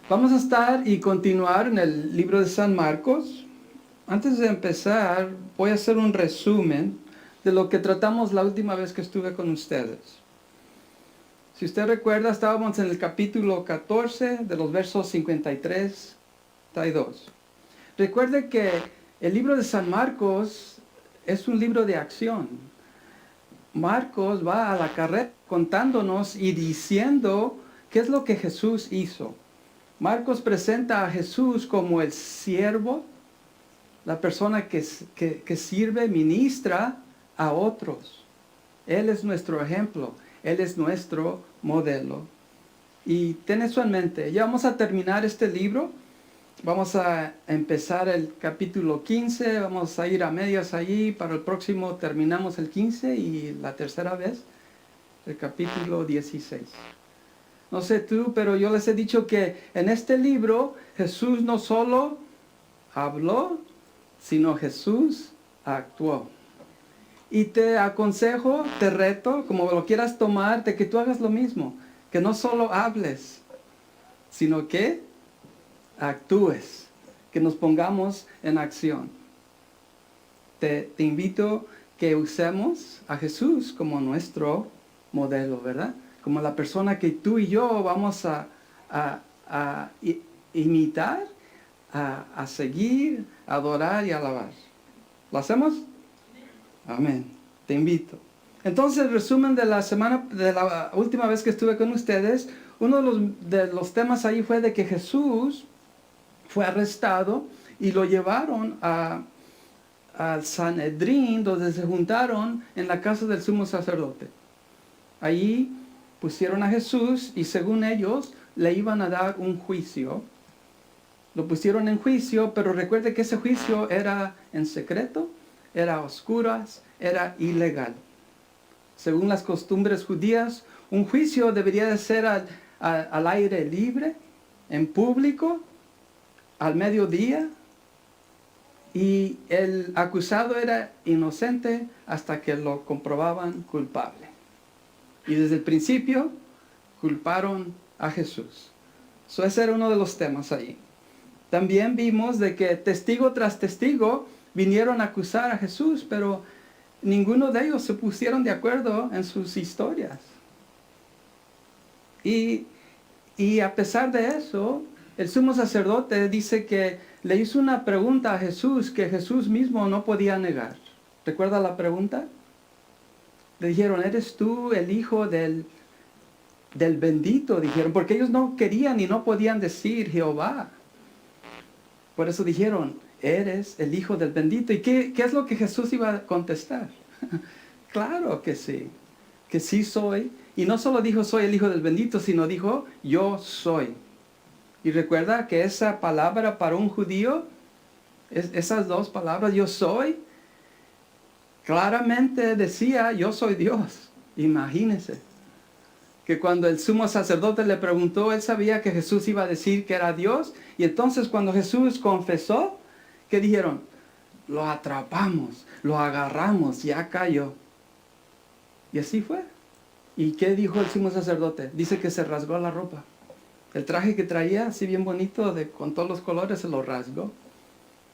Vamos a estar y continuar en el libro de San Marcos. Antes de empezar, voy a hacer un resumen de lo que tratamos la última vez que estuve con ustedes. Si usted recuerda, estábamos en el capítulo 14 de los versos 53 y 52. Recuerde que el libro de San Marcos es un libro de acción. Marcos va a la carrera contándonos y diciendo qué es lo que Jesús hizo. Marcos presenta a Jesús como el siervo, la persona que sirve, ministra a otros. Él es nuestro ejemplo, Él es nuestro modelo. Y ten eso en mente. Ya vamos a terminar este libro. Vamos a empezar el capítulo 15, vamos a ir a medias allí. Para el próximo terminamos el 15 y la tercera vez el capítulo 16. No sé tú, pero yo les he dicho que en este libro Jesús no solo habló, sino Jesús actuó. Y te aconsejo, te reto, como lo quieras tomar, de que tú hagas lo mismo. Que no solo hables, sino que actúes. Que nos pongamos en acción. Te invito que usemos a Jesús como nuestro modelo, ¿verdad? Como la persona que tú y yo vamos a imitar, a seguir, a adorar y a alabar. ¿Lo hacemos? Amén. Te invito. Entonces, el resumen de la última vez que estuve con ustedes, uno de los temas ahí fue de que Jesús fue arrestado y lo llevaron al Sanedrín, donde se juntaron en la casa del sumo sacerdote. Allí pusieron a Jesús y según ellos le iban a dar un juicio. Lo pusieron en juicio, pero recuerde que ese juicio era en secreto, era a oscuras, era ilegal. Según las costumbres judías, un juicio debería de ser al aire libre, en público, al mediodía, y el acusado era inocente hasta que lo comprobaban culpable. Y desde el principio culparon a Jesús. Ese era uno de los temas ahí. También vimos de que testigo tras testigo vinieron a acusar a Jesús, pero ninguno de ellos se pusieron de acuerdo en sus historias. Y a pesar de eso, el sumo sacerdote dice que le hizo una pregunta a Jesús que Jesús mismo no podía negar. ¿Recuerda la pregunta? Le dijeron, ¿eres tú el hijo del bendito? Dijeron, porque ellos no querían y no podían decir Jehová. Por eso dijeron, eres el hijo del bendito. ¿Y qué es lo que Jesús iba a contestar? Claro que sí soy. Y no solo dijo soy el hijo del bendito, sino dijo yo soy. Y recuerda que esa palabra para un judío, esas dos palabras, yo soy, claramente decía yo soy Dios. Imagínense que cuando el sumo sacerdote le preguntó, él sabía que Jesús iba a decir que era Dios. Y entonces cuando Jesús confesó, ¿qué dijeron? Lo atrapamos, lo agarramos, ya cayó. Y así fue. ¿Y qué dijo el sumo sacerdote? Dice que se rasgó la ropa. El traje que traía, así bien bonito, con todos los colores, se lo rasgó.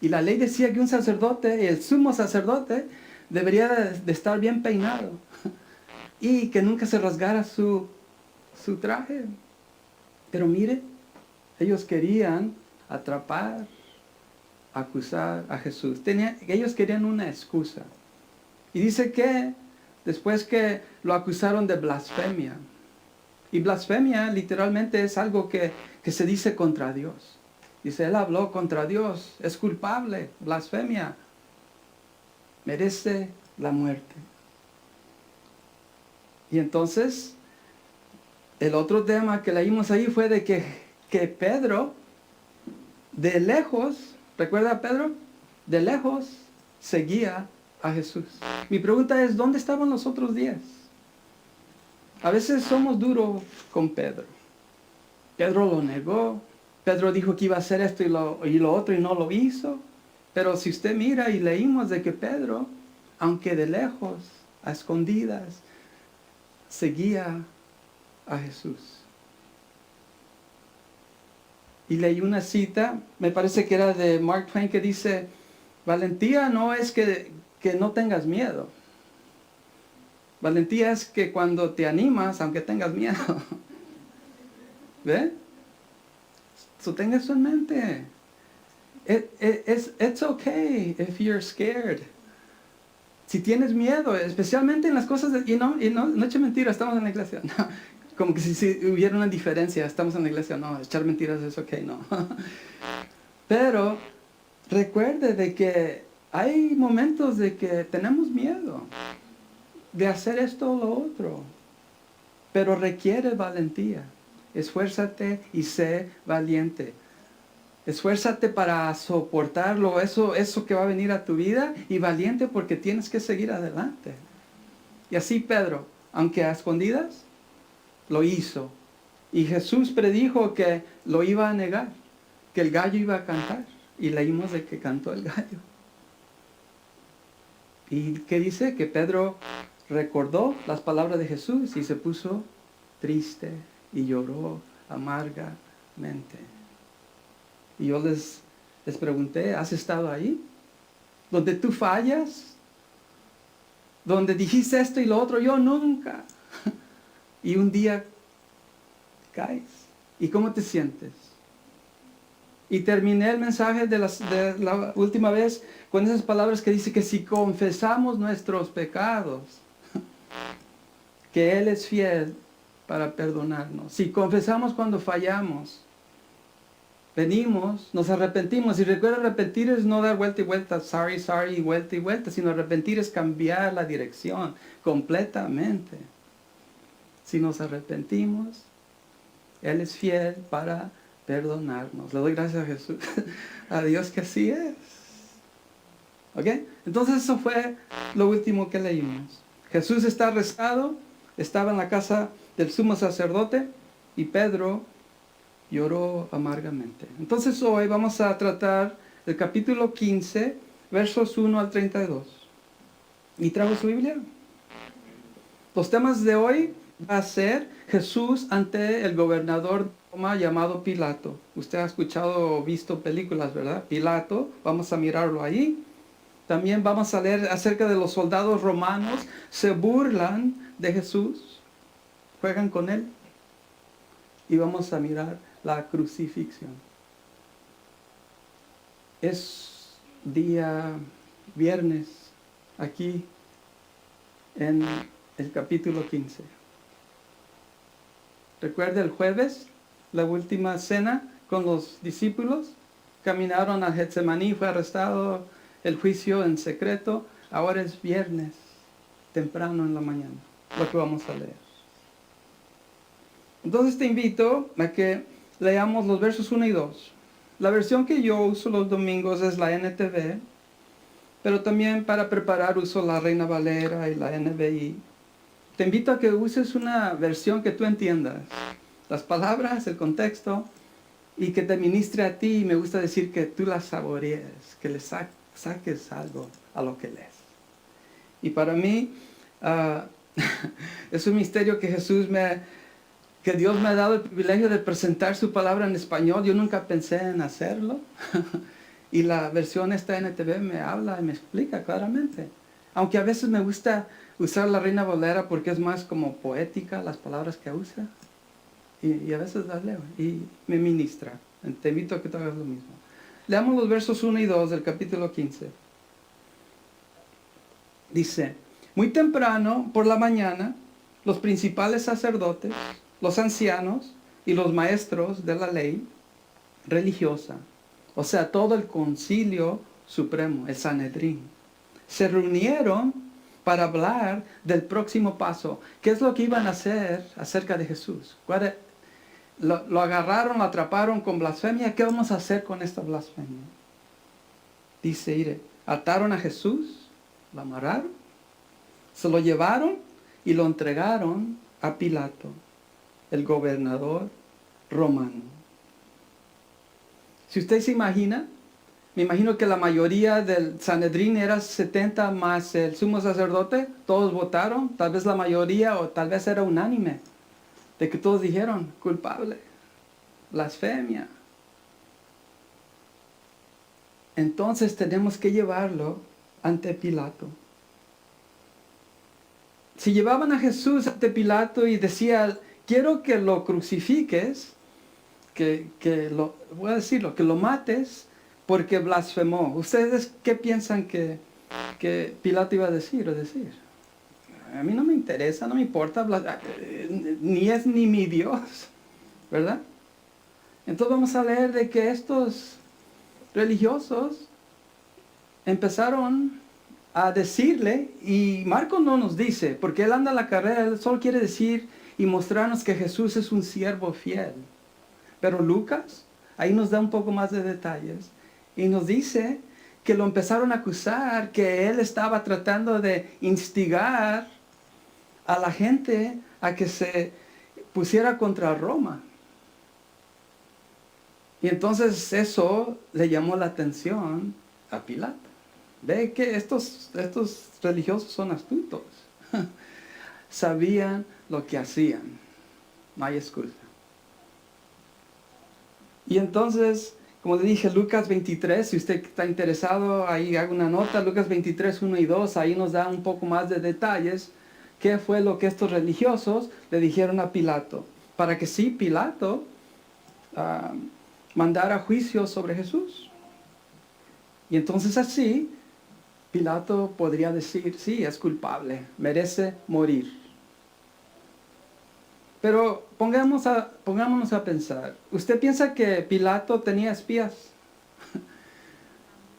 Y la ley decía que un sacerdote, el sumo sacerdote, debería de estar bien peinado. Y que nunca se rasgara su traje. Pero mire, ellos querían atrapar, acusar a Jesús. Ellos querían una excusa. Y dice que después que lo acusaron de blasfemia. Y blasfemia literalmente es algo que se dice contra Dios. Dice, él habló contra Dios, es culpable, blasfemia. Merece la muerte. Y entonces, el otro tema que leímos ahí fue de que Pedro, de lejos, ¿recuerda a Pedro? De lejos seguía a Jesús. Mi pregunta es, ¿dónde estaban los otros 10? A veces somos duros con Pedro. Pedro lo negó. Pedro dijo que iba a hacer esto y lo otro y no lo hizo. Pero si usted mira y leímos de que Pedro, aunque de lejos, a escondidas, seguía a Jesús. y leí una cita, me parece que era de Mark Twain, que dice, valentía no es que no tengas miedo. Valentía es que cuando te animas, aunque tengas miedo. ¿Ve? Tenga eso en mente. It's okay if you're scared. Si tienes miedo, especialmente en las cosas, no eche mentiras, estamos en la iglesia. No, como que si hubiera una diferencia, estamos en la iglesia, no, echar mentiras es ok, no. Pero recuerde de que hay momentos de que tenemos miedo de hacer esto o lo otro, pero requiere valentía. Esfuérzate y sé valiente. Esfuérzate para soportarlo, eso que va a venir a tu vida, y valiente porque tienes que seguir adelante. Y así Pedro, aunque a escondidas, lo hizo. Y Jesús predijo que lo iba a negar, que el gallo iba a cantar. Y leímos de que cantó el gallo. ¿Y qué dice? Que Pedro recordó las palabras de Jesús y se puso triste y lloró amargamente. Y yo les pregunté, ¿has estado ahí? Donde tú fallas, donde dijiste esto y lo otro, yo nunca. Y un día caes. ¿Y cómo te sientes? Y terminé el mensaje de la última vez con esas palabras que dice que si confesamos nuestros pecados, que Él es fiel para perdonarnos. Si confesamos cuando fallamos, venimos, nos arrepentimos. Y recuerda, arrepentir es no dar vuelta y vuelta, sorry, y vuelta, sino arrepentir es cambiar la dirección completamente. Si nos arrepentimos, Él es fiel para perdonarnos. Le doy gracias a Jesús, a Dios que así es. ¿Ok? Entonces eso fue lo último que leímos. Jesús está arrestado, estaba en la casa del sumo sacerdote y Pedro lloró amargamente. Entonces hoy vamos a tratar el capítulo 15, versos 1 al 32. ¿Y trajo su Biblia? Los temas de hoy va a ser Jesús ante el gobernador de Roma llamado Pilato. Usted ha escuchado o visto películas, ¿verdad? Pilato, vamos a mirarlo ahí. También vamos a leer acerca de los soldados romanos. Se burlan de Jesús, juegan con él. Y vamos a mirar la crucifixión. Es día viernes aquí en el capítulo 15. Recuerda el jueves, la última cena con los discípulos. Caminaron a Getsemaní, fue arrestado, el juicio en secreto. Ahora es viernes, temprano en la mañana, lo que vamos a leer. Entonces te invito a que leamos los versos 1 y 2. La versión que yo uso los domingos es la NTV, pero también para preparar uso la Reina Valera y la NBI. Te invito a que uses una versión que tú entiendas, las palabras, el contexto, y que te ministre a ti. Y me gusta decir que tú las saborees, que le saques algo a lo que lees. Y para mí es un misterio que Dios me ha dado el privilegio de presentar su palabra en español. Yo nunca pensé en hacerlo. Y la versión esta NTV me habla y me explica claramente. Aunque a veces me gusta usar la Reina Valera porque es más como poética las palabras que usa. Y a veces las leo y me ministra. Te invito a que tú hagas lo mismo. Leamos los versos 1 y 2 del capítulo 15. Dice, muy temprano por la mañana, los principales sacerdotes, los ancianos y los maestros de la ley religiosa, o sea, todo el concilio supremo, el Sanedrín, se reunieron para hablar del próximo paso. ¿Qué es lo que iban a hacer acerca de Jesús? Lo agarraron, lo atraparon con blasfemia. ¿Qué vamos a hacer con esta blasfemia? Dice, mire, ataron a Jesús, lo amarraron, se lo llevaron y lo entregaron a Pilato, el gobernador romano. Si usted se imagina, me imagino que la mayoría del Sanedrín era 70 más el sumo sacerdote. Todos votaron, tal vez la mayoría o tal vez era unánime, de que todos dijeron, culpable, blasfemia. entonces tenemos que llevarlo ante Pilato. Si llevaban a Jesús ante Pilato y decía, quiero que lo crucifiques, voy a decirlo, que lo mates porque blasfemó. ¿Ustedes qué piensan que Pilato iba a decir o decir? A mí no me interesa, no me importa, ni es ni mi Dios, ¿verdad? Entonces vamos a leer de que estos religiosos empezaron a decirle, y Marcos no nos dice, porque él anda a la carrera, él solo quiere decir y mostrarnos que Jesús es un siervo fiel. Pero Lucas, ahí nos da un poco más de detalles, y nos dice que lo empezaron a acusar, que él estaba tratando de instigar a la gente a que se pusiera contra Roma. Y entonces eso le llamó la atención a Pilato. Ve que estos religiosos son astutos. Sabían lo que hacían. No hay excusa. Y entonces, como le dije, Lucas 23, si usted está interesado, ahí haga una nota, Lucas 23, 1 y 2, ahí nos da un poco más de detalles. ¿Qué fue lo que estos religiosos le dijeron a Pilato? Para que sí, Pilato mandara juicio sobre Jesús. Y entonces así, Pilato podría decir, sí, es culpable, merece morir. Pero pongámonos a pensar, ¿usted piensa que Pilato tenía espías?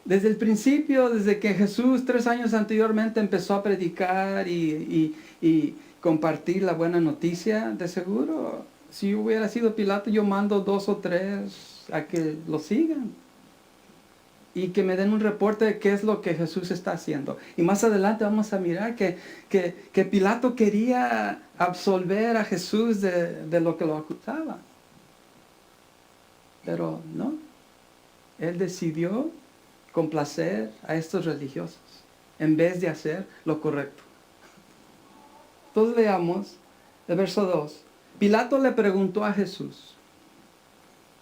Desde el principio, desde que Jesús 3 años anteriormente empezó a predicar y compartir la buena noticia, de seguro, si yo hubiera sido Pilato, yo mando 2 o 3 a que lo sigan. Y que me den un reporte de qué es lo que Jesús está haciendo. Y más adelante vamos a mirar que Pilato quería absolver a Jesús de lo que lo acusaba. Pero no, él decidió complacer a estos religiosos en vez de hacer lo correcto. Entonces leamos el verso 2. Pilato le preguntó a Jesús,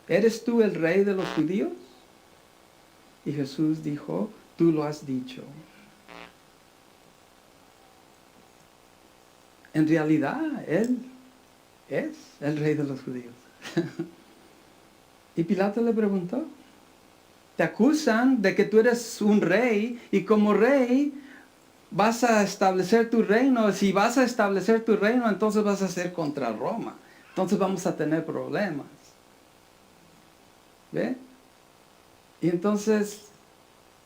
¿eres tú el rey de los judíos? Y Jesús dijo, tú lo has dicho. En realidad, Él es el rey de los judíos. Y Pilato le preguntó, te acusan de que tú eres un rey y como rey vas a establecer tu reino. Si vas a establecer tu reino, entonces vas a ser contra Roma. Entonces vamos a tener problemas. ¿Ve? Y entonces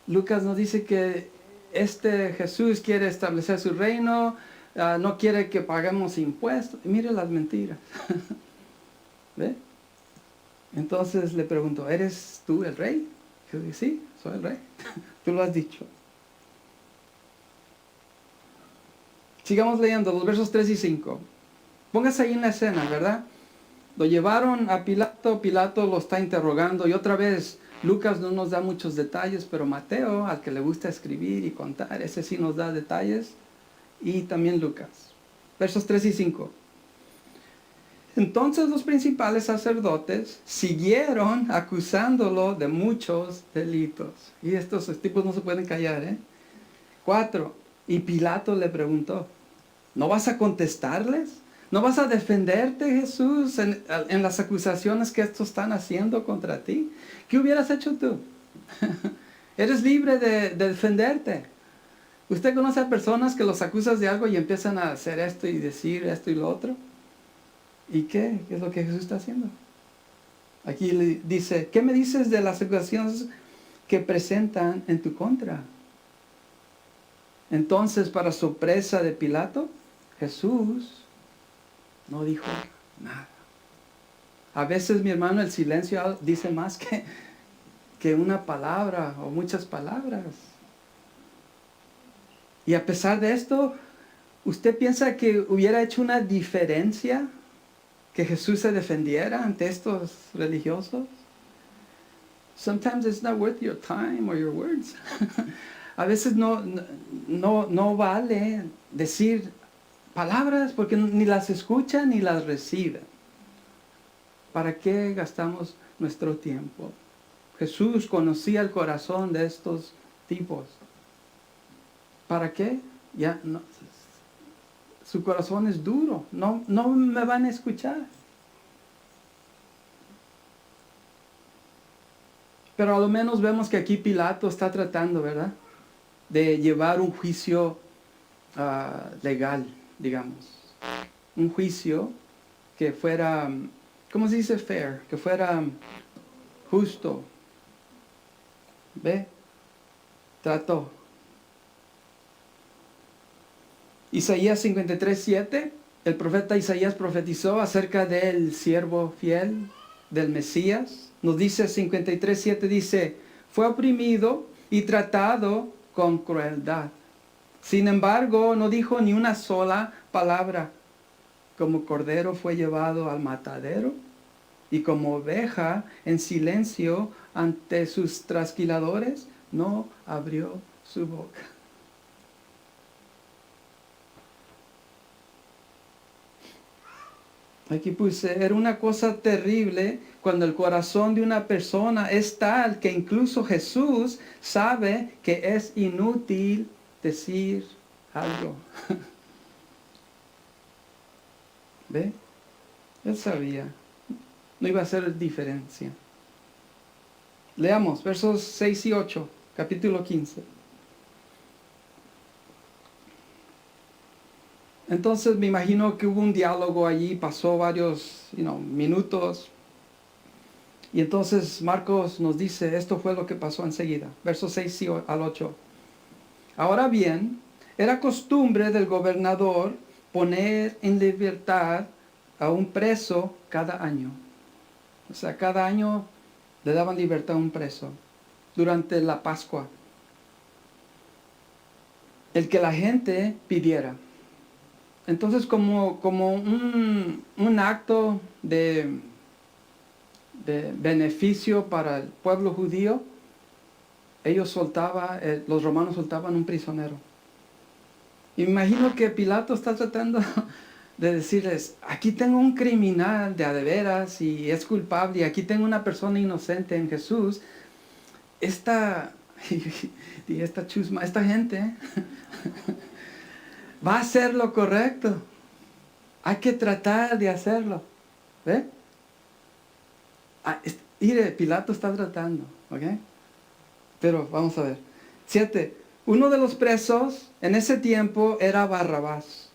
Lucas nos dice que este Jesús quiere establecer su reino, no quiere que paguemos impuestos. Y mire las mentiras. ¿Ve? Entonces le preguntó, ¿eres tú el rey? Yo dije, sí, soy el rey. Tú lo has dicho. Sigamos leyendo los versos 3 y 5. Póngase ahí en la escena, ¿verdad? Lo llevaron a Pilato, Pilato lo está interrogando y otra vez Lucas no nos da muchos detalles, pero Mateo, al que le gusta escribir y contar, ese sí nos da detalles, y también Lucas. Versos 3 y 5. Entonces los principales sacerdotes siguieron acusándolo de muchos delitos. Y estos tipos no se pueden callar, ¿eh? 4. Y Pilato le preguntó, ¿no vas a contestarles? ¿No vas a defenderte, Jesús, en las acusaciones que estos están haciendo contra ti? ¿Qué hubieras hecho tú? Eres libre de defenderte. ¿Usted conoce a personas que los acusas de algo y empiezan a hacer esto y decir esto y lo otro? ¿Y qué? ¿Qué es lo que Jesús está haciendo? Aquí le dice, ¿qué me dices de las acusaciones que presentan en tu contra? Entonces, para sorpresa de Pilato, Jesús no dijo nada. A veces, mi hermano, el silencio dice más que una palabra o muchas palabras. Y a pesar de esto, ¿usted piensa que hubiera hecho una diferencia que Jesús se defendiera ante estos religiosos? Sometimes it's not worth your time or your words. A veces no vale decir palabras porque ni las escuchan ni las reciben. ¿Para qué gastamos nuestro tiempo? Jesús conocía el corazón de estos tipos. ¿Para qué? Ya no, su corazón es duro. No me van a escuchar. Pero a lo menos vemos que aquí Pilato está tratando, ¿verdad?, de llevar un juicio legal, digamos. Un juicio que fuera, ¿cómo se dice fair? Que fuera justo. ¿Ve? Trató. Isaías 53:7, el profeta Isaías profetizó acerca del siervo fiel, del Mesías. Nos dice 53:7, dice, fue oprimido y tratado con crueldad. Sin embargo, no dijo ni una sola palabra. Como cordero fue llevado al matadero y como oveja en silencio ante sus trasquiladores, no abrió su boca. Aquí puse, era una cosa terrible cuando el corazón de una persona es tal que incluso Jesús sabe que es inútil decir algo. ¿Ve? Él sabía. No iba a hacer diferencia. Leamos versos 6 y 8, capítulo 15. Entonces me imagino que hubo un diálogo allí, pasó varios minutos. Y entonces Marcos nos dice, esto fue lo que pasó enseguida. Versos 6 al 8. Ahora bien, era costumbre del gobernador poner en libertad a un preso cada año. O sea, cada año le daban libertad a un preso durante la Pascua. El que la gente pidiera. Entonces, como un acto de beneficio para el pueblo judío, los romanos soltaban un prisionero. Imagino que Pilato está tratando de decirles, aquí tengo un criminal de a de veras y es culpable, y aquí tengo una persona inocente en Jesús. Esta gente va a hacer lo correcto. Hay que tratar de hacerlo. ¿Ve? Mire, Pilato está tratando, ¿ok? Pero vamos a ver. 7. Uno de los presos en ese tiempo era Barrabás,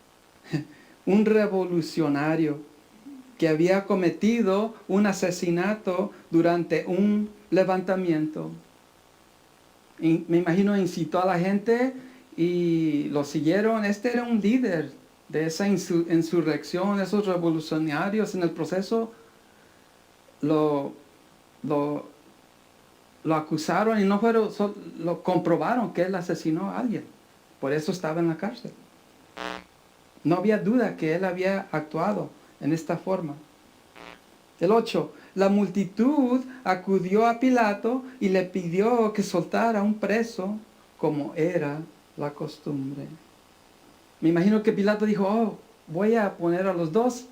un revolucionario que había cometido un asesinato durante un levantamiento. Y me imagino incitó a la gente y lo siguieron. Este era un líder de esa insurrección, esos revolucionarios en el proceso. Lo acusaron y lo comprobaron que él asesinó a alguien. Por eso estaba en la cárcel. No había duda que él había actuado en esta forma. El 8. La multitud acudió a Pilato y le pidió que soltara a un preso como era la costumbre. Me imagino que Pilato dijo, voy a poner a los dos.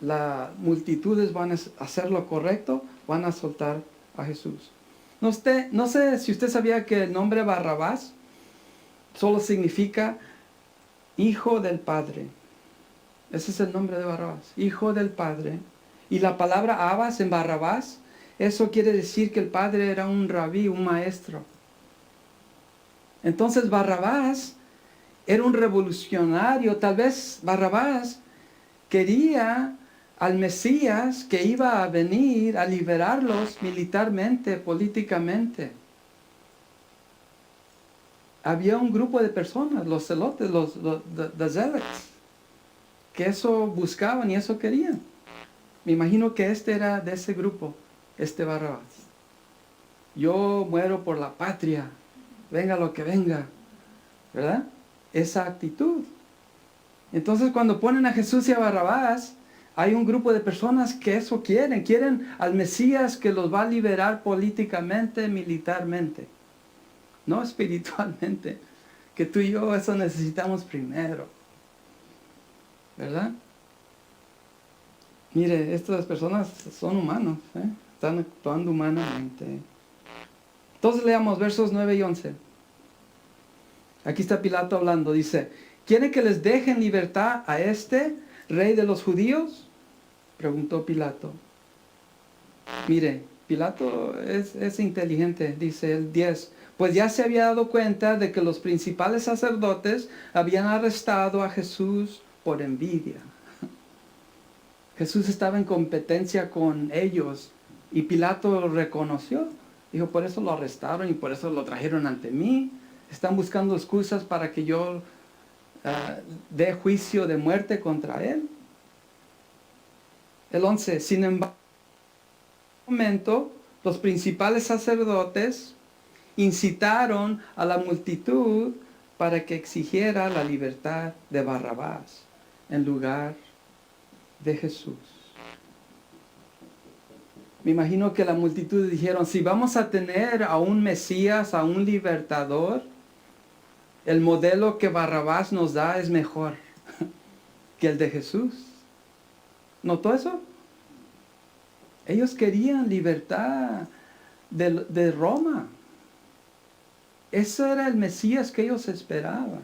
Las multitudes van a hacer lo correcto, van a soltar a Jesús. No sé si usted sabía que el nombre Barrabás solo significa hijo del Padre. Ese es el nombre de Barrabás, hijo del Padre. Y la palabra Abbas en Barrabás, eso quiere decir que el padre era un rabí, un maestro. Entonces Barrabás era un revolucionario. Tal vez Barrabás quería al Mesías que iba a venir a liberarlos militarmente, políticamente. Había un grupo de personas, los celotes, los zealots, que eso buscaban y eso querían. Me imagino que este era de ese grupo, este Barrabás. Yo muero por la patria, venga lo que venga, ¿verdad? Esa actitud. Entonces cuando ponen a Jesús y a Barrabás, hay un grupo de personas que eso quieren al Mesías que los va a liberar políticamente, militarmente, no espiritualmente, que tú y yo eso necesitamos primero, ¿verdad? Mire, estas personas son humanos, están actuando humanamente. Entonces leamos versos 9 y 11. Aquí está Pilato hablando, dice, ¿quiere que les dejen libertad a este rey de los judíos? Preguntó Pilato. Mire, Pilato es inteligente, dice el 10. Pues ya se había dado cuenta de que los principales sacerdotes habían arrestado a Jesús por envidia. Jesús estaba en competencia con ellos y Pilato lo reconoció. Dijo, por eso lo arrestaron y por eso lo trajeron ante mí. Están buscando excusas para que yo dé juicio de muerte contra él. El 11, sin embargo, en un momento, los principales sacerdotes incitaron a la multitud para que exigiera la libertad de Barrabás en lugar de Jesús. Me imagino que la multitud dijeron, si vamos a tener a un Mesías, a un libertador, el modelo que Barrabás nos da es mejor que el de Jesús. ¿Notó eso? Ellos querían libertad de Roma. Ese era el Mesías que ellos esperaban.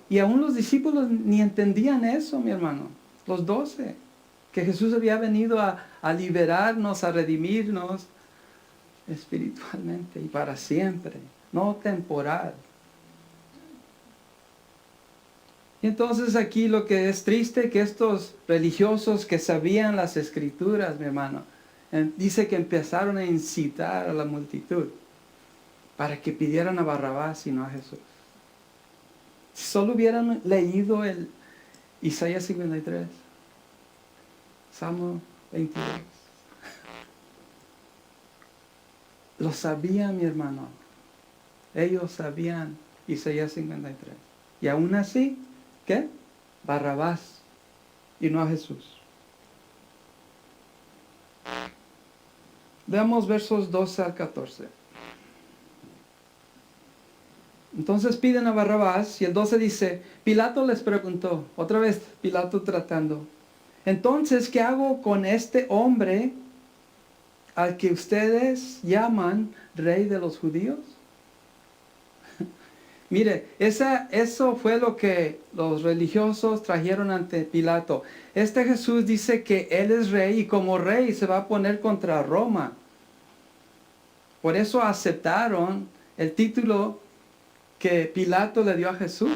Y aún los discípulos ni entendían eso, mi hermano. Los 12. Que Jesús había venido a liberarnos, a redimirnos espiritualmente y para siempre. No temporal. Y entonces aquí lo que es triste, que estos religiosos que sabían las escrituras, mi hermano, dice que empezaron a incitar a la multitud para que pidieran a Barrabás y no a Jesús. Si solo hubieran leído el Isaías 53, Salmo 22. Lo sabían, mi hermano. Ellos sabían Isaías 53. Y aún así, ¿qué? Barrabás y no a Jesús. Veamos versos 12 al 14. Entonces piden a Barrabás y el 12 dice, Pilato les preguntó, otra vez Pilato tratando, entonces, ¿qué hago con este hombre al que ustedes llaman rey de los judíos? Mire, eso fue lo que los religiosos trajeron ante Pilato. Este Jesús dice que Él es rey y como rey se va a poner contra Roma. Por eso aceptaron el título que Pilato le dio a Jesús,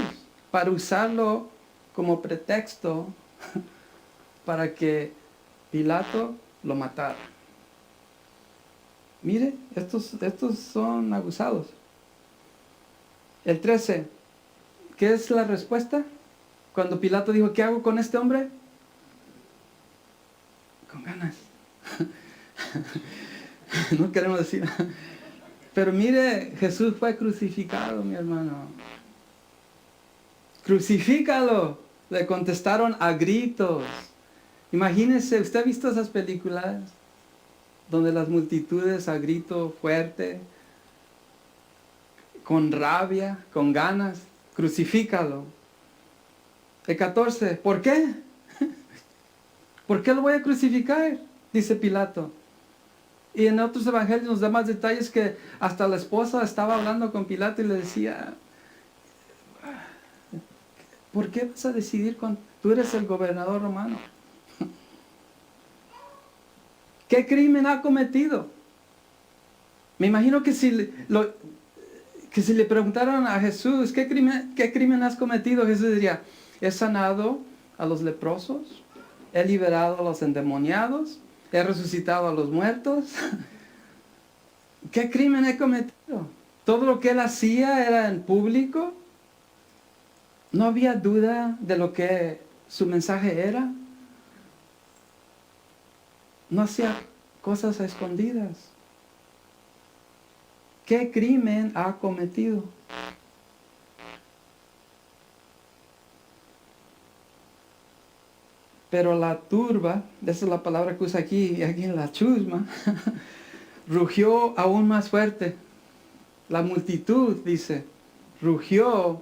para usarlo como pretexto para que Pilato lo matara. Mire, estos son abusados. El 13, ¿qué es la respuesta? Cuando Pilato dijo, ¿qué hago con este hombre? Con ganas. No queremos decir. Pero mire, Jesús fue crucificado, mi hermano. Crucifícalo. Le contestaron a gritos. Imagínense, ¿usted ha visto esas películas donde las multitudes a grito fuerte, con rabia, con ganas? Crucifícalo. El 14, ¿por qué? ¿Por qué lo voy a crucificar? Dice Pilato. Y en otros evangelios nos da más detalles que hasta la esposa estaba hablando con Pilato y le decía, ¿por qué vas a decidir con... Tú eres el gobernador romano? ¿Qué crimen ha cometido? Me imagino que si le preguntaran a Jesús, ¿qué crimen has cometido? Jesús diría, he sanado a los leprosos, he liberado a los endemoniados, he resucitado a los muertos. ¿Qué crimen he cometido? Todo lo que él hacía era en público. No había duda de lo que su mensaje era. No hacía cosas a escondidas. ¿Qué crimen ha cometido? Pero la turba, esa es la palabra que usa aquí en la chusma, rugió aún más fuerte. La multitud, dice, rugió.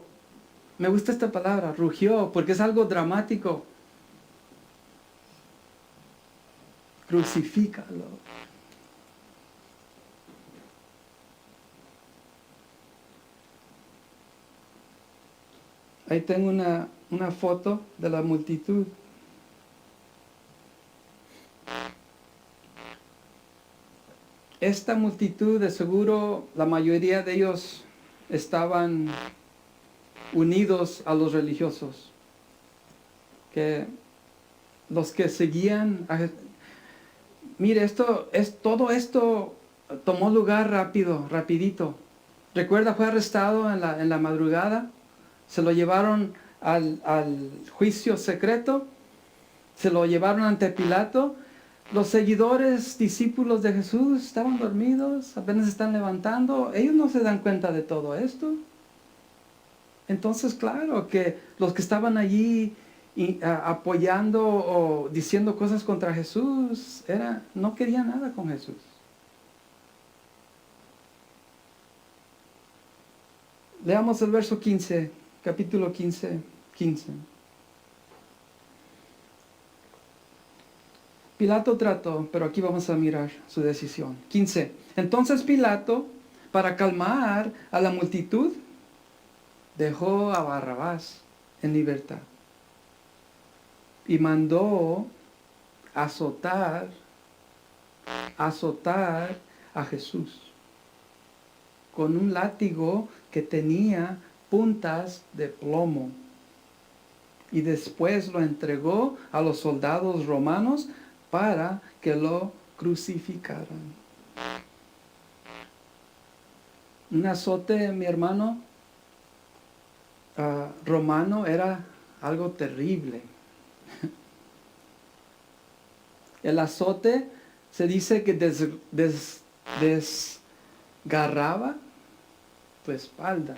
Me gusta esta palabra, rugió, porque es algo dramático. Crucifícalo. Ahí tengo una foto de la multitud. Esta multitud, de seguro, la mayoría de ellos estaban unidos a los religiosos. Que los que seguían mire, todo esto tomó lugar rapidito. Recuerda, fue arrestado en la madrugada, se lo llevaron al juicio secreto, se lo llevaron ante Pilato. Los seguidores, discípulos de Jesús, estaban dormidos, apenas se están levantando. Ellos no se dan cuenta de todo esto. Entonces, claro, que los que estaban allí apoyando o diciendo cosas contra Jesús, no querían nada con Jesús. Leamos el verso 15, capítulo 15. Pilato trató, pero aquí vamos a mirar su decisión. 15. Entonces Pilato, para calmar a la multitud, dejó a Barrabás en libertad y mandó azotar a Jesús con un látigo que tenía puntas de plomo, y después lo entregó a los soldados romanos para que lo crucificaran. Un azote, mi hermano, romano, era algo terrible. El azote se dice que desgarraba tu espalda,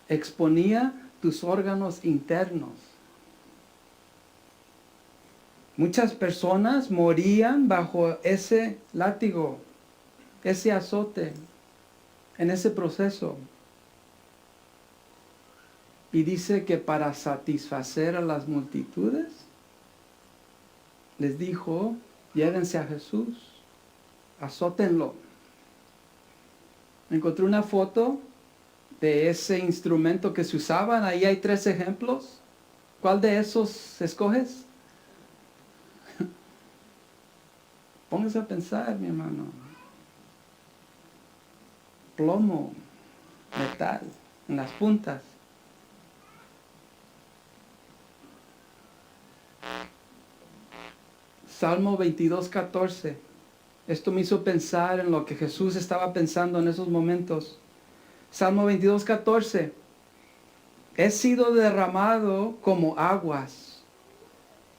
exponía tus órganos internos. Muchas personas morían bajo ese látigo, ese azote, en ese proceso. Y dice que para satisfacer a las multitudes, les dijo: llévense a Jesús, azótenlo. Encontré una foto de ese instrumento que se usaban. Ahí hay 3 ejemplos. ¿Cuál de esos escoges? Póngase a pensar, mi hermano. Plomo, metal, en las puntas. Salmo 22:14. Esto me hizo pensar en lo que Jesús estaba pensando en esos momentos. Salmo 22:14. He sido derramado como aguas,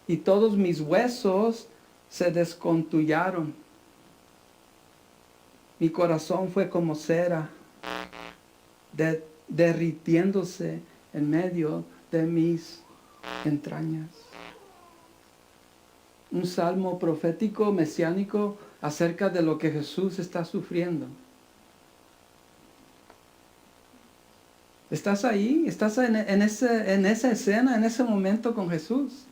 y todos mis huesos se descontullaron. Mi corazón fue como cera, derritiéndose en medio de mis entrañas. Un salmo profético, mesiánico, acerca de lo que Jesús está sufriendo. ¿Estás ahí? ¿Estás en esa escena, en ese momento con Jesús?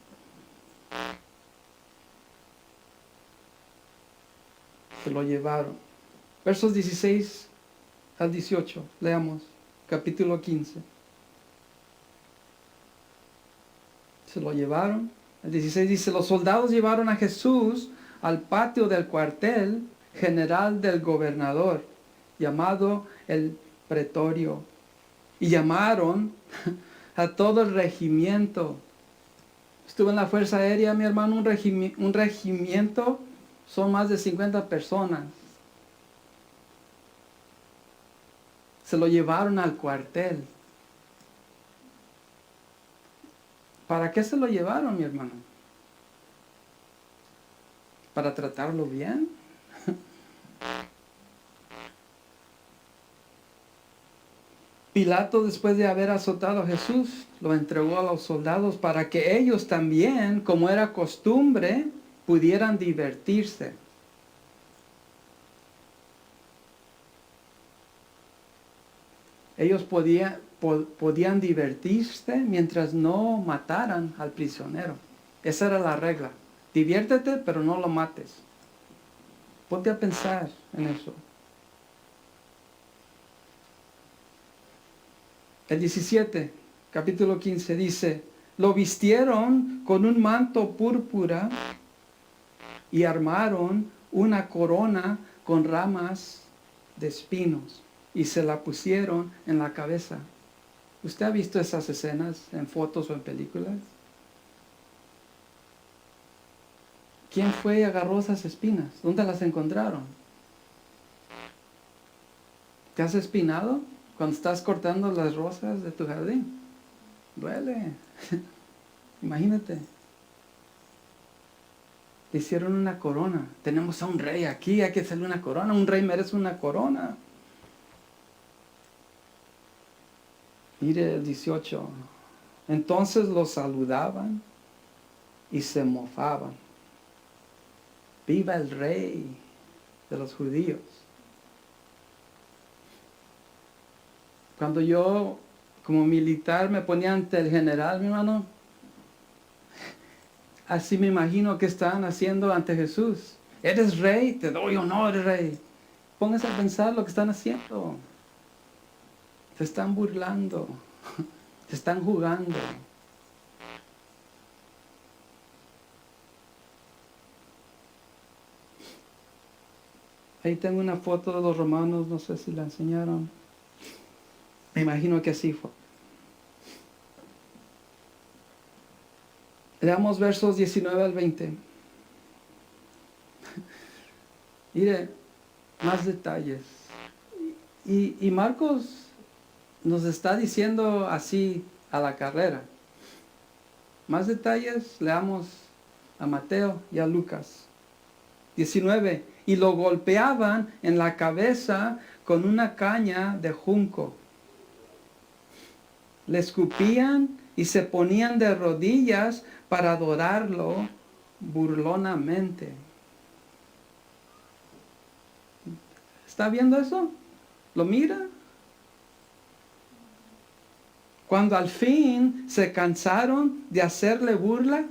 Se lo llevaron. Versos 16 al 18. Leamos. Capítulo 15. Se lo llevaron. El 16 dice: los soldados llevaron a Jesús al patio del cuartel general del gobernador, llamado el Pretorio, y llamaron a todo el regimiento. Estuve en la Fuerza Aérea, mi hermano. Un regimiento son más de 50 personas. Se lo llevaron al cuartel. ¿Para qué se lo llevaron, mi hermano? ¿Para tratarlo bien? Pilato, después de haber azotado a Jesús, lo entregó a los soldados para que ellos también, como era costumbre, pudieran divertirse. Ellos podían divertirse mientras no mataran al prisionero. Esa era la regla. Diviértete, pero no lo mates. Ponte a pensar en eso. El 17. capítulo 15, dice, lo vistieron con un manto púrpura y armaron una corona con ramas de espinos y se la pusieron en la cabeza. ¿Usted ha visto esas escenas en fotos o en películas? ¿Quién fue y agarró esas espinas? ¿Dónde las encontraron? ¿Te has espinado cuando estás cortando las rosas de tu jardín? Duele. Imagínate. Le hicieron una corona. Tenemos a un rey aquí, hay que hacerle una corona. Un rey merece una corona. Mire el 18. Entonces los saludaban y se mofaban. ¡Viva el rey de los judíos! Cuando yo, como militar, me ponía ante el general, mi hermano, así me imagino que están haciendo ante Jesús. ¿Eres rey? Te doy honor, rey. Póngase a pensar lo que están haciendo. Se están burlando. Se están jugando. Ahí tengo una foto de los romanos, no sé si la enseñaron. Me imagino que así fue. Leamos versos 19 al 20. Mire, más detalles. Y Marcos nos está diciendo así a la carrera. Más detalles, leamos a Mateo y a Lucas. 19. Y lo golpeaban en la cabeza con una caña de junco. Le escupían y se ponían de rodillas para adorarlo burlonamente. ¿Está viendo eso? ¿Lo mira? Cuando al fin se cansaron de hacerle burla,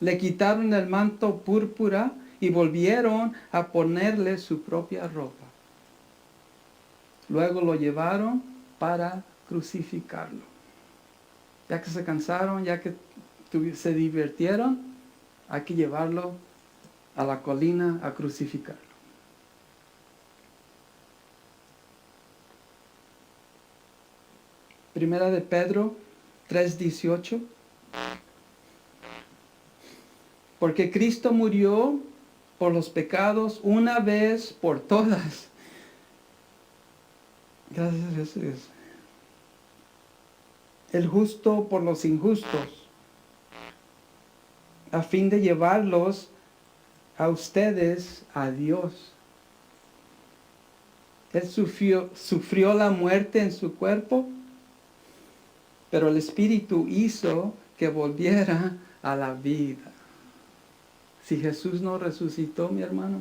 le quitaron el manto púrpura y volvieron a ponerle su propia ropa. Luego lo llevaron para crucificarlo. Ya que se cansaron, ya que se divirtieron, hay que llevarlo a la colina a crucificarlo. Primera de Pedro 3:18. Porque Cristo murió por los pecados una vez por todas. Gracias a Jesús. El justo por los injustos, a fin de llevarlos a ustedes a Dios. Él sufrió la muerte en su cuerpo, pero el Espíritu hizo que volviera a la vida. Si Jesús no resucitó, mi hermano,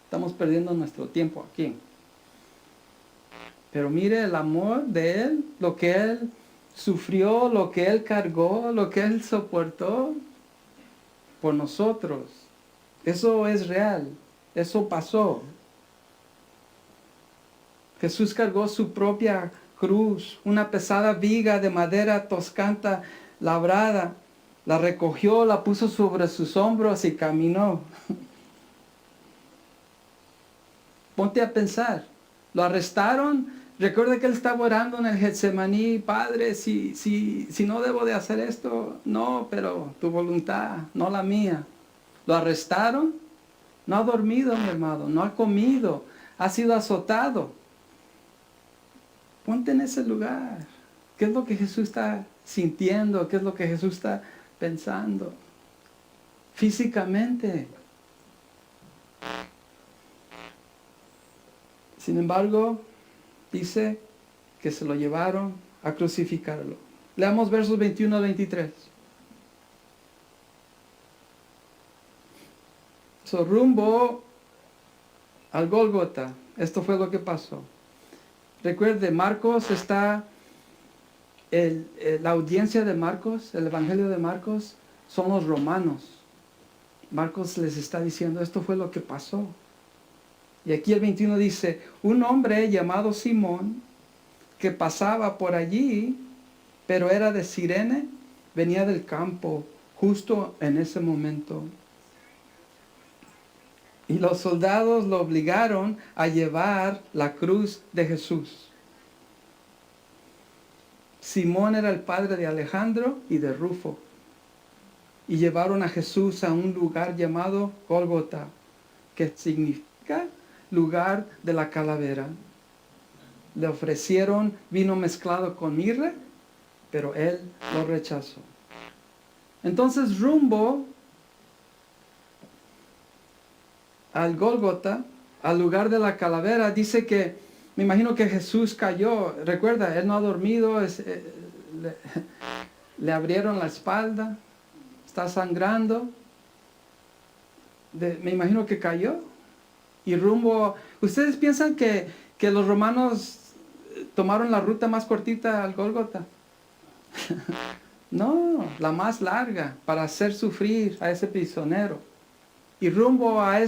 estamos perdiendo nuestro tiempo aquí. Pero mire el amor de Él, lo que Él sufrió, lo que Él cargó, lo que Él soportó por nosotros. Eso es real, eso pasó. Jesús cargó su propia cruz, una pesada viga de madera toscana labrada. La recogió, la puso sobre sus hombros y caminó. Ponte a pensar. Lo arrestaron. Recuerda que él estaba orando en el Getsemaní. Padre, si no debo de hacer esto, no, pero tu voluntad, no la mía. Lo arrestaron. No ha dormido, mi hermano. No ha comido. Ha sido azotado. Ponte en ese lugar. ¿Qué es lo que Jesús está sintiendo? ¿Qué es lo que Jesús está pensando? Físicamente. Sin embargo, dice que se lo llevaron a crucificarlo. Leamos versos 21 al 23. So, rumbo al Gólgota. Esto fue lo que pasó. Recuerde, Marcos está, la audiencia de Marcos, el Evangelio de Marcos, son los romanos. Marcos les está diciendo, esto fue lo que pasó. Y aquí el 21 dice, un hombre llamado Simón, que pasaba por allí, pero era de Cirene, venía del campo justo en ese momento. Y los soldados lo obligaron a llevar la cruz de Jesús. Simón era el padre de Alejandro y de Rufo. Y llevaron a Jesús a un lugar llamado Gólgota, que significa lugar de la calavera. Le ofrecieron vino mezclado con mirra, pero él lo rechazó. Entonces, rumbo al Gólgota, al lugar de la calavera, dice que, me imagino que Jesús cayó. Recuerda, él no ha dormido, le abrieron la espalda, está sangrando. Me imagino que cayó. Y rumbo, ¿ustedes piensan que los romanos tomaron la ruta más cortita al Gólgota? No, la más larga, para hacer sufrir a ese prisionero. Y rumbo a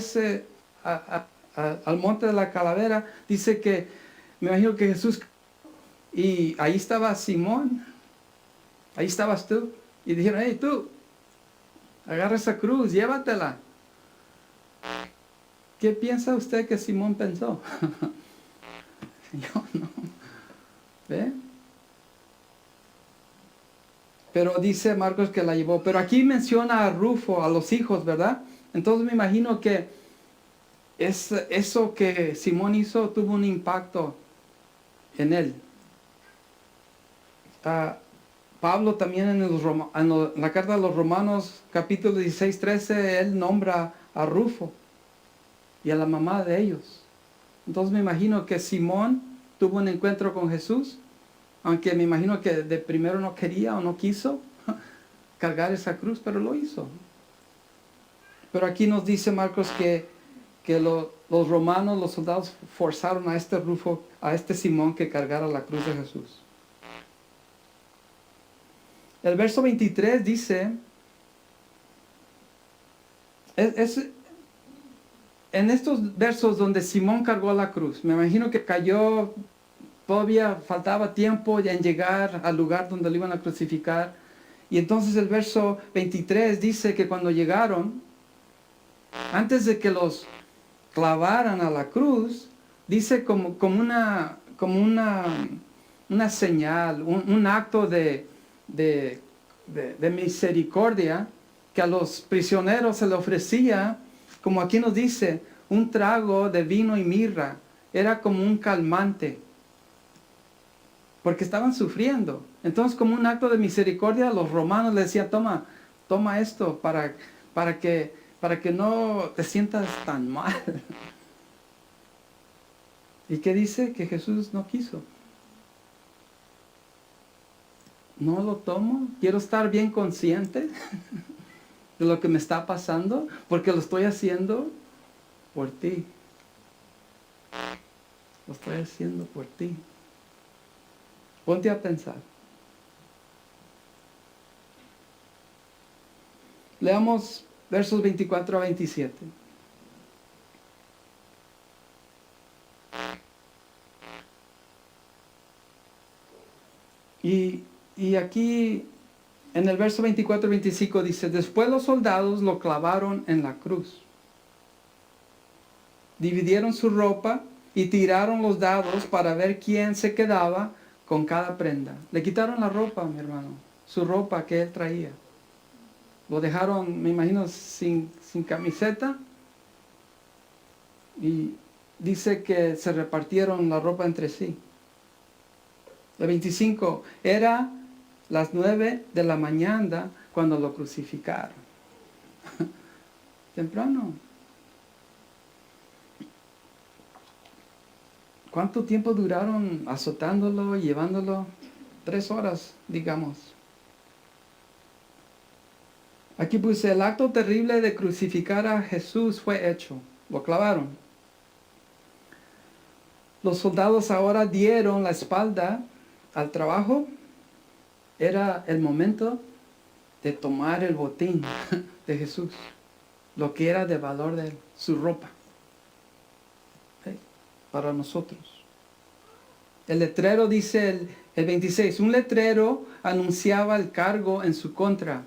al monte de la calavera, dice que, me imagino que Jesús, y ahí estaba Simón, ahí estabas tú, y dijeron, hey tú, agarra esa cruz, llévatela. ¿Qué piensa usted que Simón pensó? Yo no. ¿Ve? Pero dice Marcos que la llevó. Pero aquí menciona a Rufo, a los hijos, ¿verdad? Entonces me imagino que eso que Simón hizo tuvo un impacto en él. Pablo también en la carta de los Romanos, capítulo 16, 13, él nombra a Rufo y a la mamá de ellos. Entonces me imagino que Simón tuvo un encuentro con Jesús, aunque me imagino que de primero no quería o no quiso cargar esa cruz, pero lo hizo. Pero aquí nos dice Marcos que los romanos, los soldados, forzaron a este Rufo, a este Simón, que cargara la cruz de Jesús. El verso 23 dice, en estos versos donde Simón cargó la cruz, me imagino que cayó, todavía faltaba tiempo en llegar al lugar donde lo iban a crucificar. Y entonces el verso 23 dice que cuando llegaron, antes de que los clavaran a la cruz, dice como una señal, un acto de misericordia, que a los prisioneros se le ofrecía, como aquí nos dice, un trago de vino y mirra. Era como un calmante, porque estaban sufriendo. Entonces, como un acto de misericordia, los romanos le decían, toma esto para que no te sientas tan mal. ¿Y qué dice? Que Jesús no quiso. No lo tomo, quiero estar bien consciente de lo que me está pasando, porque lo estoy haciendo por ti. Lo estoy haciendo por ti. Ponte a pensar. Leamos versos 24 a 27. Y aquí en el verso 24 y 25 dice, después los soldados lo clavaron en la cruz. Dividieron su ropa y tiraron los dados para ver quién se quedaba con cada prenda. Le quitaron la ropa, mi hermano, su ropa que él traía. Lo dejaron, me imagino, sin camiseta. Y dice que se repartieron la ropa entre sí. El 25, era las 9 de la mañana cuando lo crucificaron. Temprano. ¿Cuánto tiempo duraron azotándolo y llevándolo? 3 horas, digamos. Aquí puse, el acto terrible de crucificar a Jesús fue hecho. Lo clavaron. Los soldados ahora dieron la espalda al trabajo. Era el momento de tomar el botín de Jesús. Lo que era de valor de él, su ropa. Para nosotros. El letrero dice el 26, un letrero anunciaba el cargo en su contra.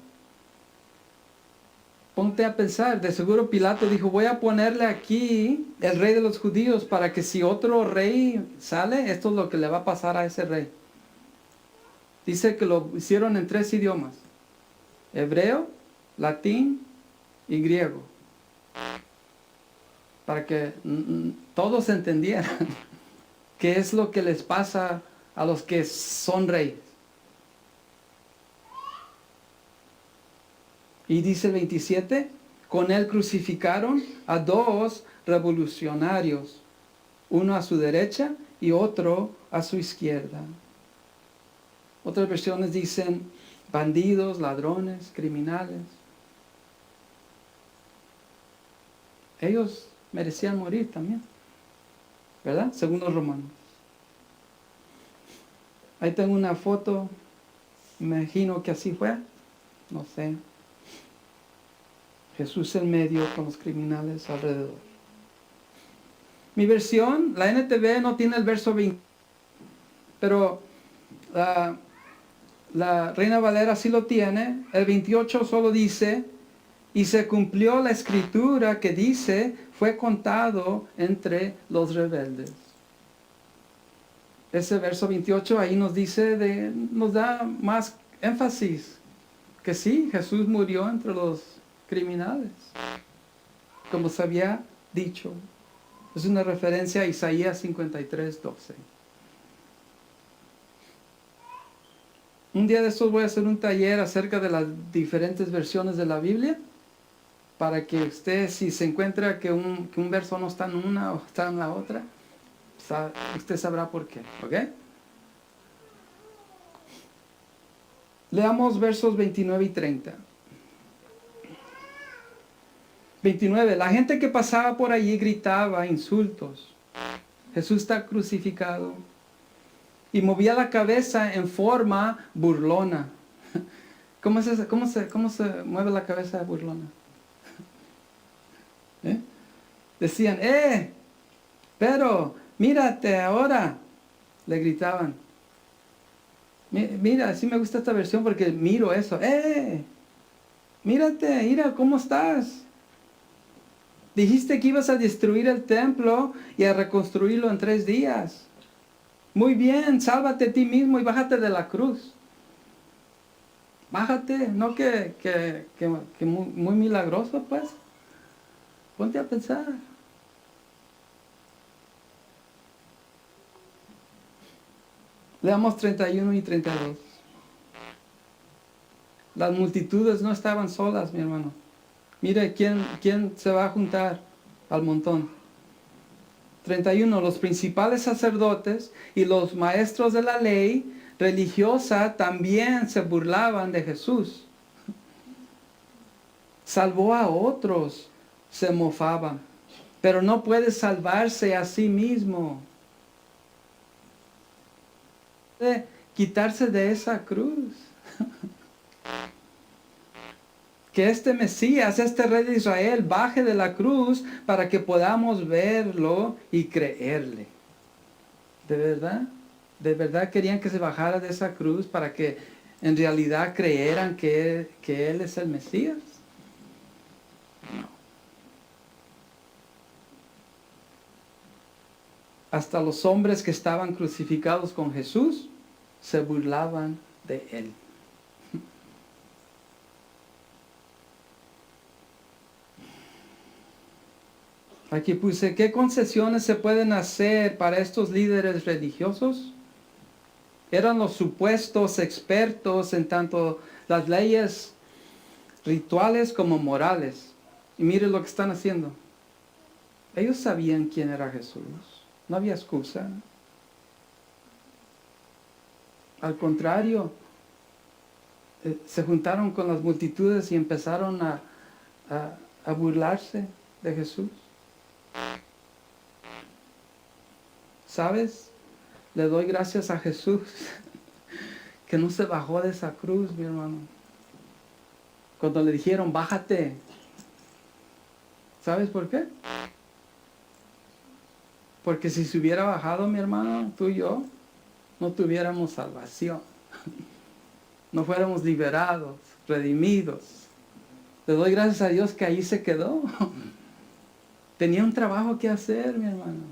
Ponte a pensar, de seguro Pilato dijo, voy a ponerle aquí el rey de los judíos para que si otro rey sale, esto es lo que le va a pasar a ese rey. Dice que lo hicieron en 3 idiomas, hebreo, latín y griego, para que todos entendieran qué es lo que les pasa a los que son reyes. Y dice el 27, con él crucificaron a 2 revolucionarios, uno a su derecha y otro a su izquierda. Otras versiones dicen bandidos, ladrones, criminales. Ellos merecían morir también, ¿verdad? Según los romanos. Ahí tengo una foto, me imagino que así fue, no sé. Jesús en medio con los criminales alrededor. Mi versión, la NTV no tiene el verso 20, pero la Reina Valera sí lo tiene. El 28 solo dice, y se cumplió la escritura que dice, fue contado entre los rebeldes. Ese verso 28 ahí nos dice, nos da más énfasis, que sí, Jesús murió entre los criminales, como se había dicho. Es una referencia a Isaías 53:12. Un día de estos voy a hacer un taller acerca de las diferentes versiones de la Biblia, para que usted, si se encuentra que un verso no está en una o está en la otra, usted sabrá por qué, ¿ok? Leamos versos 29 y 30. 29. La gente que pasaba por allí gritaba insultos. Jesús está crucificado. Y movía la cabeza en forma burlona. ¿Cómo se mueve la cabeza burlona? Decían, pero mírate ahora. Le gritaban. Mira, sí me gusta esta versión porque miro eso. Mírate, mira cómo estás. Dijiste que ibas a destruir el templo y a reconstruirlo en 3 días. Muy bien, sálvate a ti mismo y bájate de la cruz. Bájate, no que muy milagroso, pues. Ponte a pensar. Leamos 31 y 32. Las multitudes no estaban solas, mi hermano. Mire, ¿quién se va a juntar al montón? 31. Los principales sacerdotes y los maestros de la ley religiosa también se burlaban de Jesús. Salvó a otros, se mofaban, pero no puede salvarse a sí mismo. Puede quitarse de esa cruz. Que este Mesías, este Rey de Israel, baje de la cruz para que podamos verlo y creerle. ¿De verdad? ¿De verdad querían que se bajara de esa cruz para que en realidad creyeran que Él es el Mesías? No. Hasta los hombres que estaban crucificados con Jesús se burlaban de Él. Aquí puse, ¿qué concesiones se pueden hacer para estos líderes religiosos? Eran los supuestos expertos en tanto las leyes rituales como morales. Y mire lo que están haciendo. Ellos sabían quién era Jesús. No había excusa. Al contrario, se juntaron con las multitudes y empezaron a burlarse de Jesús. ¿Sabes? Le doy gracias a Jesús que no se bajó de esa cruz, mi hermano. Cuando le dijeron, bájate. ¿Sabes por qué? Porque si se hubiera bajado, mi hermano, tú y yo, no tuviéramos salvación, no fuéramos liberados, redimidos. Le doy gracias a Dios que ahí se quedó. Tenía un trabajo que hacer, mi hermano.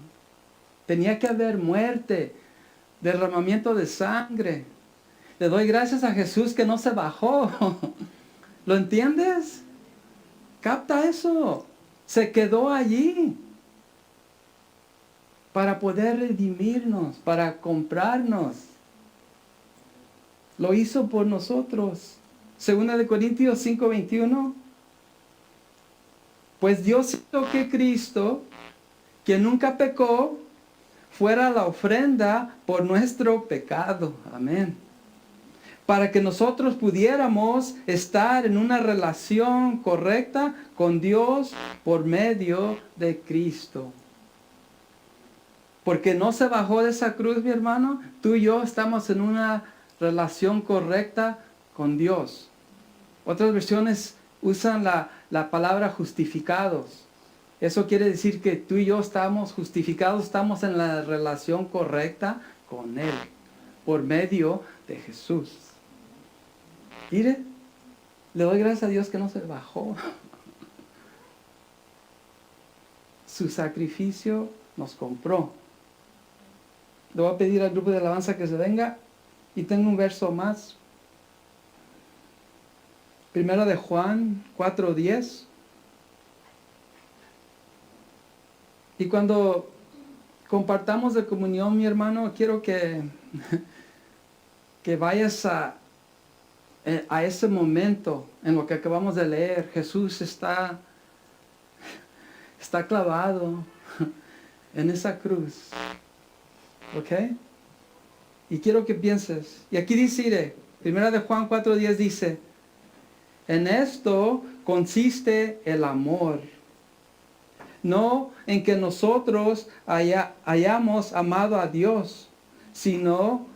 Tenía que haber muerte, derramamiento de sangre. Le doy gracias a Jesús que no se bajó. ¿Lo entiendes? Capta eso. Se quedó allí para poder redimirnos, para comprarnos. Lo hizo por nosotros. 2 Corintios 5:21. Pues Dios hizo que Cristo, que nunca pecó, fuera la ofrenda por nuestro pecado. Amén. Para que nosotros pudiéramos estar en una relación correcta con Dios por medio de Cristo. Porque no se bajó de esa cruz, mi hermano. Tú y yo estamos en una relación correcta con Dios. Otras versiones usan la palabra justificados. Eso quiere decir que tú y yo estamos justificados, estamos en la relación correcta con Él, por medio de Jesús. Mire, le doy gracias a Dios que no se bajó. Su sacrificio nos compró. Le voy a pedir al grupo de alabanza que se venga. Y tengo un verso más. Primera de Juan 4:10. Y cuando compartamos de comunión, mi hermano, quiero que vayas a ese momento en lo que acabamos de leer. Jesús está clavado en esa cruz. ¿Ok? Y quiero que pienses. Y aquí dice, Primera de Juan 4:10 dice, en esto consiste el amor. No en que nosotros hayamos amado a Dios, sino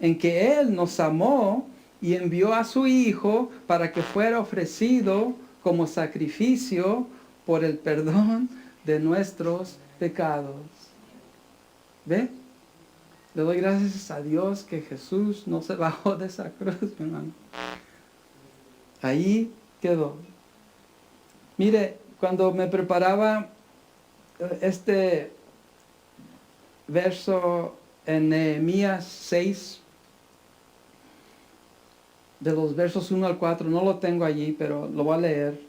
en que Él nos amó y envió a su Hijo para que fuera ofrecido como sacrificio por el perdón de nuestros pecados. ¿Ve? Le doy gracias a Dios que Jesús no se bajó de esa cruz, mi hermano. Ahí quedó. Mire, cuando me preparaba este verso en Nehemías 6, de los versos 1 al 4, no lo tengo allí, pero lo voy a leer.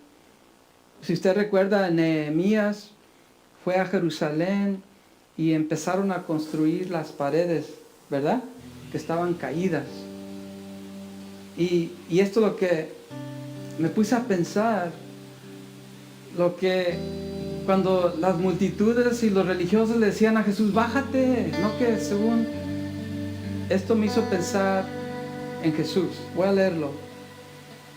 Si usted recuerda, Nehemías fue a Jerusalén y empezaron a construir las paredes, ¿verdad? Que estaban caídas. Y esto es lo que me puse a pensar, lo que cuando las multitudes y los religiosos le decían a Jesús, bájate, no que según, esto me hizo pensar en Jesús. Voy a leerlo.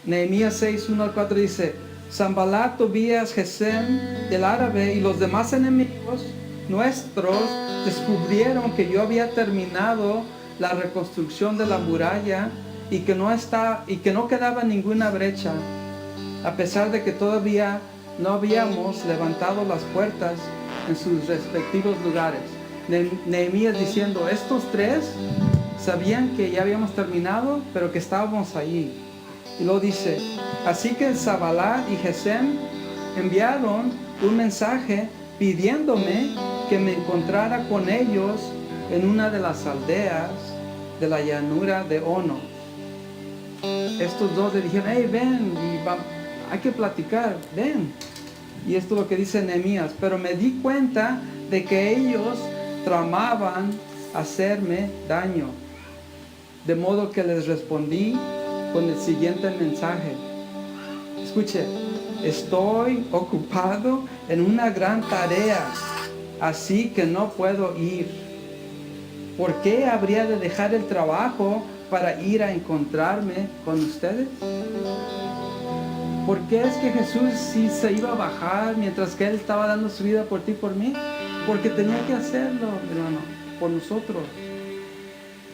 Nehemías 6, 1 al 4 dice, Sanballat, Tobías, Gesem, el árabe y los demás enemigos nuestros descubrieron que yo había terminado la reconstrucción de la muralla y que no quedaba ninguna brecha, a pesar de que todavía no habíamos levantado las puertas en sus respectivos lugares. Nehemías diciendo, estos tres sabían que ya habíamos terminado, pero que estábamos allí. Y luego dice, así que Sanballat y Gesem enviaron un mensaje pidiéndome que me encontrara con ellos en una de las aldeas de la llanura de Ono. Estos dos le dijeron, hey, ven, hay que platicar, ven. Y esto es lo que dice Nehemías, pero me di cuenta de que ellos tramaban hacerme daño. De modo que les respondí con el siguiente mensaje. Escuche, estoy ocupado en una gran tarea, así que no puedo ir. ¿Por qué habría de dejar el trabajo para ir a encontrarme con ustedes? ¿Por qué es que Jesús sí se iba a bajar mientras que Él estaba dando su vida por ti y por mí? Porque tenía que hacerlo, hermano, por nosotros.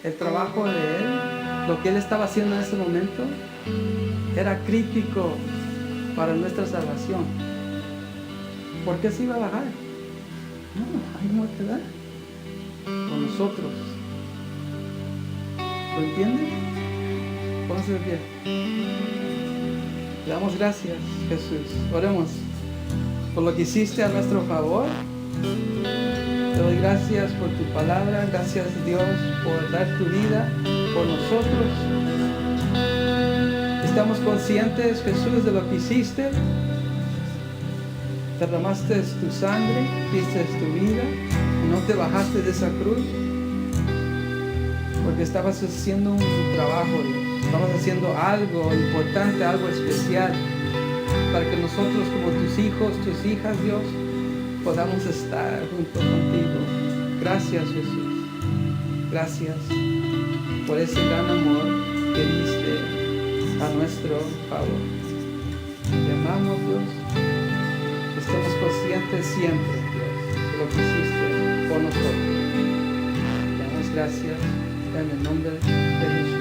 El trabajo de Él, lo que Él estaba haciendo en ese momento, era crítico para nuestra salvación. ¿Por qué se iba a bajar? No, hay muerte, ¿verdad? Con nosotros. ¿Lo entiendes? Pónganse de pie. Le damos gracias, Jesús. Oremos por lo que hiciste a nuestro favor. Te doy gracias por tu palabra. Gracias, Dios, por dar tu vida por nosotros. Estamos conscientes, Jesús, de lo que hiciste. Derramaste tu sangre, diste tu vida, y no te bajaste de esa cruz, porque estabas haciendo un trabajo, Dios. Estabas haciendo algo importante, algo especial, para que nosotros como tus hijos, tus hijas, Dios, podamos estar junto contigo. Gracias, Jesús. Gracias por ese gran amor que diste a nuestro favor. Te amamos, Dios. Estemos conscientes siempre, Dios, de lo que hiciste por nosotros. Te damos gracias en el nombre de Jesús.